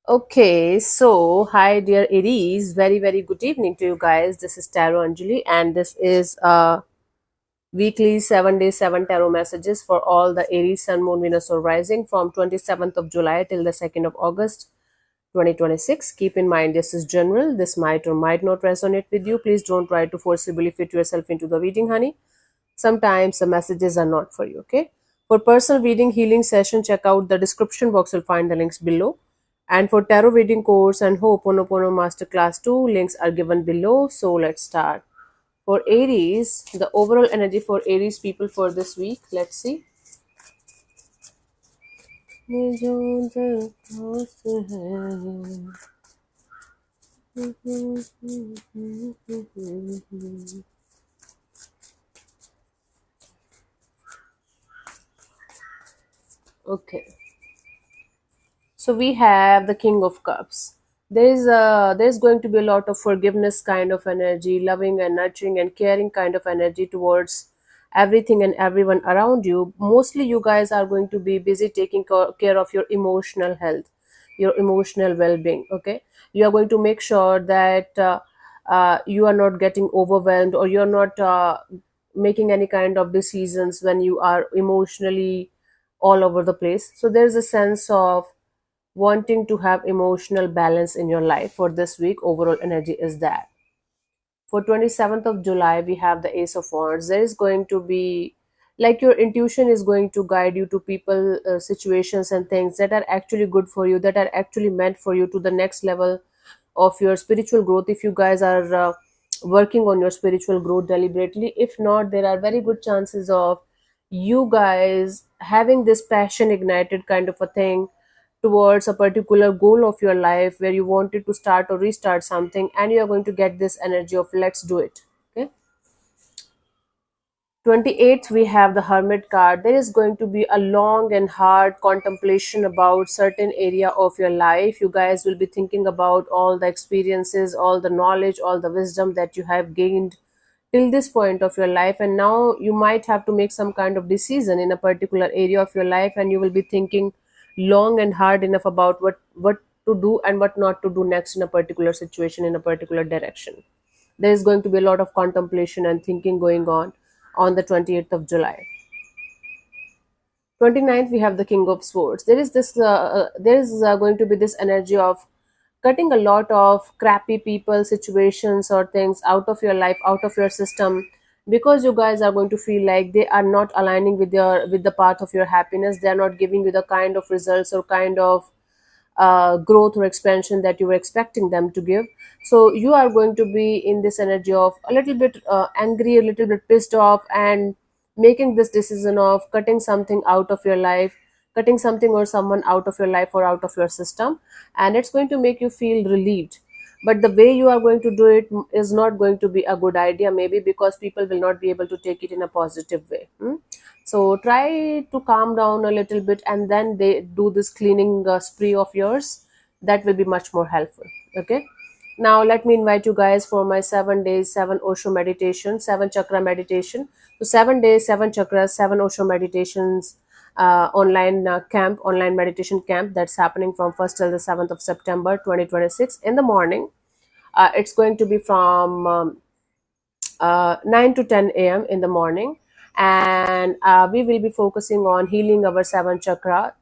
Okay, so hi dear Aries, very good evening to you guys. This is Tarot Anjali, and this is weekly 7 day 7 tarot messages for all the Aries Sun Moon Venus or Rising from 27th of July till the 2nd of August 2026. Keep in mind this is general. This might or might not resonate with you. Please don't try to forcibly fit yourself into the reading, honey. Sometimes the messages are not for you, okay? For personal reading healing session, check out the description box. You'll find the links below. And for tarot reading course and Ho'oponopono Masterclass 2, links are given below. So let's start. For Aries, the overall energy for Aries people for this week, let's see. Okay. So we have the King of Cups. There's going to be a lot of forgiveness kind of energy, loving and nurturing and caring kind of energy towards everything and everyone around you. Mostly you guys are going to be busy taking care of your emotional health, your emotional well-being. Okay, you are going to make sure that you are not getting overwhelmed, or you're not making any kind of decisions when you are emotionally all over the place. So there's a sense of wanting to have emotional balance in your life for this week. Overall energy is that. For 27th of July, we have the Ace of Wands. There is going to be, like, your intuition is going to guide you to people, situations and things that are actually good for you, that are actually meant for you to the next level of your spiritual growth. If you guys are working on your spiritual growth deliberately, if not, there are very good chances of you guys having this passion ignited kind of a thing towards a particular goal of your life where you wanted to start or restart something, and you are going to get this energy of let's do it. Okay. 28th, we have the Hermit card. There is going to be a long and hard contemplation about certain area of your life. You guys will be thinking about all the experiences, all the knowledge, all the wisdom that you have gained till this point of your life, and now you might have to make some kind of decision in a particular area of your life, and you will be thinking long and hard enough about what to do and what not to do next in a particular situation, in a particular direction. There is going to be a lot of contemplation and thinking going on the 28th of July. 29th, we have the King of Swords. There is going to be this energy of cutting a lot of crappy people, situations or things out of your life, out of your system, because you guys are going to feel like they are not aligning with the path of your happiness. They are not giving you the kind of results or kind of growth or expansion that you were expecting them to give. So you are going to be in this energy of a little bit angry, a little bit pissed off, and making this decision of cutting something out of your life, cutting something or someone out of your life or out of your system, and it's going to make you feel relieved. But the way you are going to do it is not going to be a good idea, maybe because people will not be able to take it in a positive way. So try to calm down a little bit, and then they do this cleaning spree of yours. That will be much more helpful. Okay. Now let me invite you guys for my 7 days, 7 Osho meditation, 7 chakra meditation. So 7 days, 7 chakras, 7 Osho meditations, online meditation camp that's happening from 1st till the 7th of September 2026 in the morning. It's going to be from 9 to 10 a.m. in the morning, and we will be focusing on healing our 7 chakra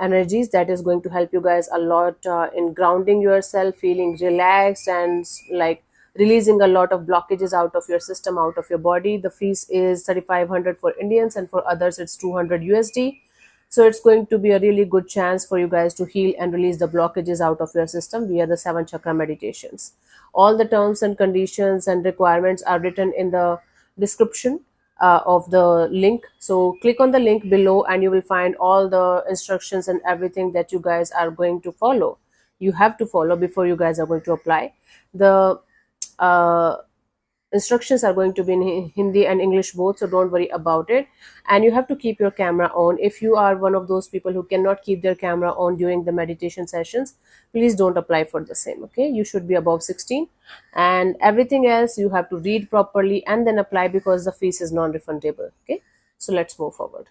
energies. That is going to help you guys a lot in grounding yourself, feeling relaxed, and like releasing a lot of blockages out of your system, out of your body. The fees is 3500 for Indians, and for others it's 200 USD. So it's going to be a really good chance for you guys to heal and release the blockages out of your system via the 7 chakra meditations. All the terms and conditions and requirements are written in the description of the link. So click on the link below and you will find all the instructions and everything that you guys are going to follow. You have to follow before you guys are going to apply. The uh, instructions are going to be in Hindi and English both, so don't worry about it. And you have to keep your camera on. If you are one of those people who cannot keep their camera on during the meditation sessions, please don't apply for the same. Okay, you should be above 16, and everything else you have to read properly and then apply, because the fees is non-refundable. Okay, so let's move forward.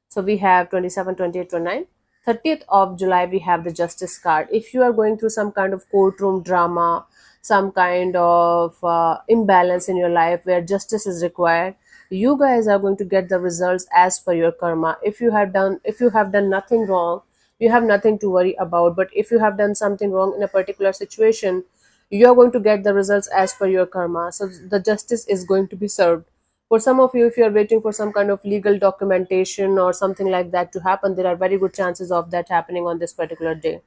So we have 27, 28, 29. 30th of July, we have the Justice card. If you are going through some kind of courtroom drama, some kind of imbalance in your life where justice is required, you guys are going to get the results as per your karma. If you have done nothing wrong, you have nothing to worry about. But if you have done something wrong in a particular situation, you are going to get the results as per your karma. So the justice is going to be served. For some of you, if you are waiting for some kind of legal documentation or something like that to happen, there are very good chances of that happening on this particular day.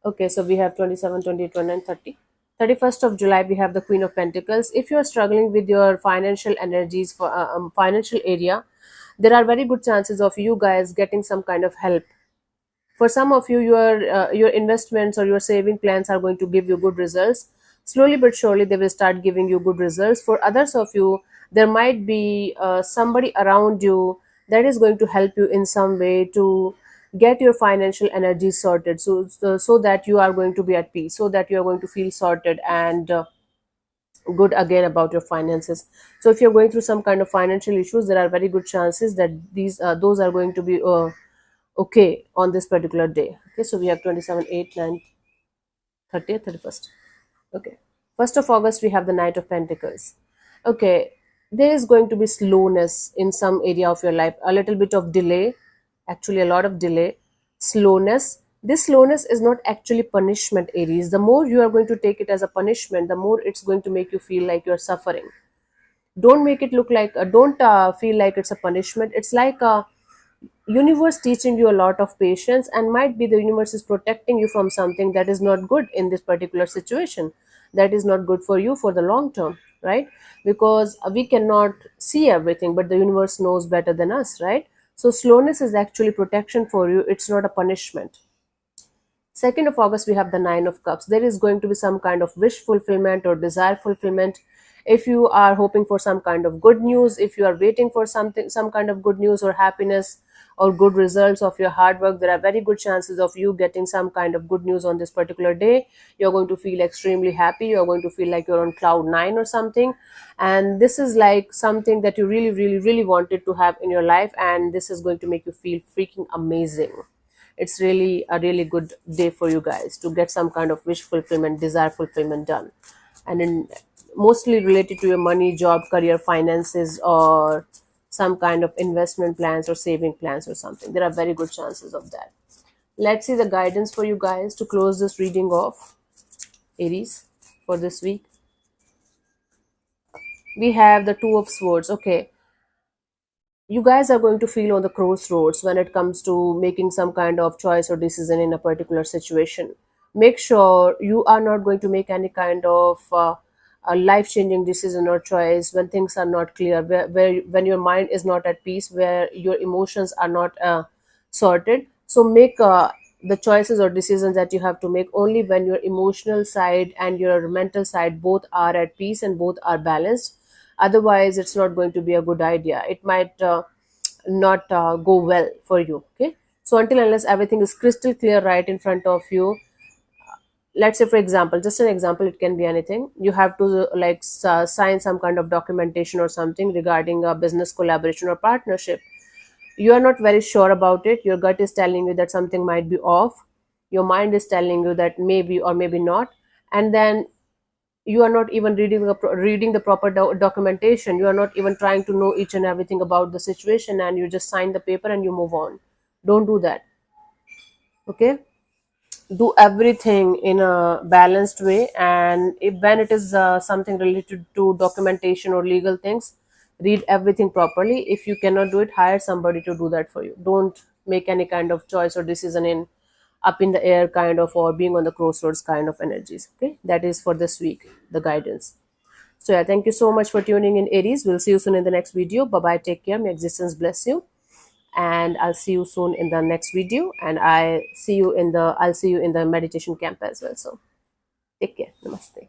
Okay, so we have 27, 28, 29, 30. 31st of July, we have the Queen of Pentacles. If you are struggling with your financial energies for financial area, there are very good chances of you guys getting some kind of help. For some of you, your investments or your saving plans are going to give you good results. Slowly but surely, they will start giving you good results. For others of you, there might be somebody around you that is going to help you in some way to get your financial energy sorted, so that you are going to be at peace, so that you are going to feel sorted and good again about your finances. So if you're going through some kind of financial issues, there are very good chances that those are going to be okay on this particular day. Okay, so we have 27, 8, 9, 30th, 31st. Okay, 1st of August, we have the Knight of Pentacles. Okay, there is going to be slowness in some area of your life, a little bit of delay, actually a lot of delay, slowness. This slowness is not actually punishment, Aries. The more you are going to take it as a punishment, the more it's going to make you feel like you're suffering. Don't make it look like don't feel like it's a punishment. It's like a universe teaching you a lot of patience, and might be the universe is protecting you from something that is not good in this particular situation, that is not good for you for the long term, right? Because we cannot see everything, but the universe knows better than us, right? So slowness is actually protection for you, it's not a punishment. 2nd of August, we have the Nine of Cups. There is going to be some kind of wish fulfillment or desire fulfillment. If you are hoping for some kind of good news, if you are waiting for something, some kind of good news or happiness or good results of your hard work, there are very good chances of you getting some kind of good news on this particular day. You're going to feel extremely happy. You're going to feel like you're on cloud nine or something. And this is like something that you really, really, really wanted to have in your life. And this is going to make you feel freaking amazing. It's really a really good day for you guys to get some kind of wish fulfillment, desire fulfillment done, and in mostly related to your money, job, career, finances, or some kind of investment plans or saving plans or something. There are very good chances of that. Let's see the guidance for you guys to close this reading off, Aries, for this week. We have the Two of Swords. Okay, you guys are going to feel on the crossroads when it comes to making some kind of choice or decision in a particular situation. Make sure you are not going to make any kind of a life-changing decision or choice when things are not clear, where when your mind is not at peace, where your emotions are not sorted. So make the choices or decisions that you have to make only when your emotional side and your mental side both are at peace and both are balanced. Otherwise, it's not going to be a good idea. It might not go well for you. Okay, so until unless everything is crystal clear right in front of you, let's say for example, just an example, it can be anything. You have to sign some kind of documentation or something regarding a business collaboration or partnership. You are not very sure about it. Your gut is telling you that something might be off. Your mind is telling you that maybe or maybe not. And then you are not even reading the proper documentation. You are not even trying to know each and everything about the situation, and you just sign the paper and you move on. Don't do that. Okay, do everything in a balanced way. And if when it is something related to documentation or legal things, read everything properly. If you cannot do it, hire somebody to do that for you. Don't make any kind of choice or decision in up in the air kind of, or being on the crossroads kind of energies. Okay, that is for this week, the guidance. So yeah, thank you so much for tuning in, Aries. We'll see you soon in the next video. Bye bye, take care, may existence bless you, and I'll see you soon in the next video. And I'll see you in the meditation camp as well. So take care. Namaste.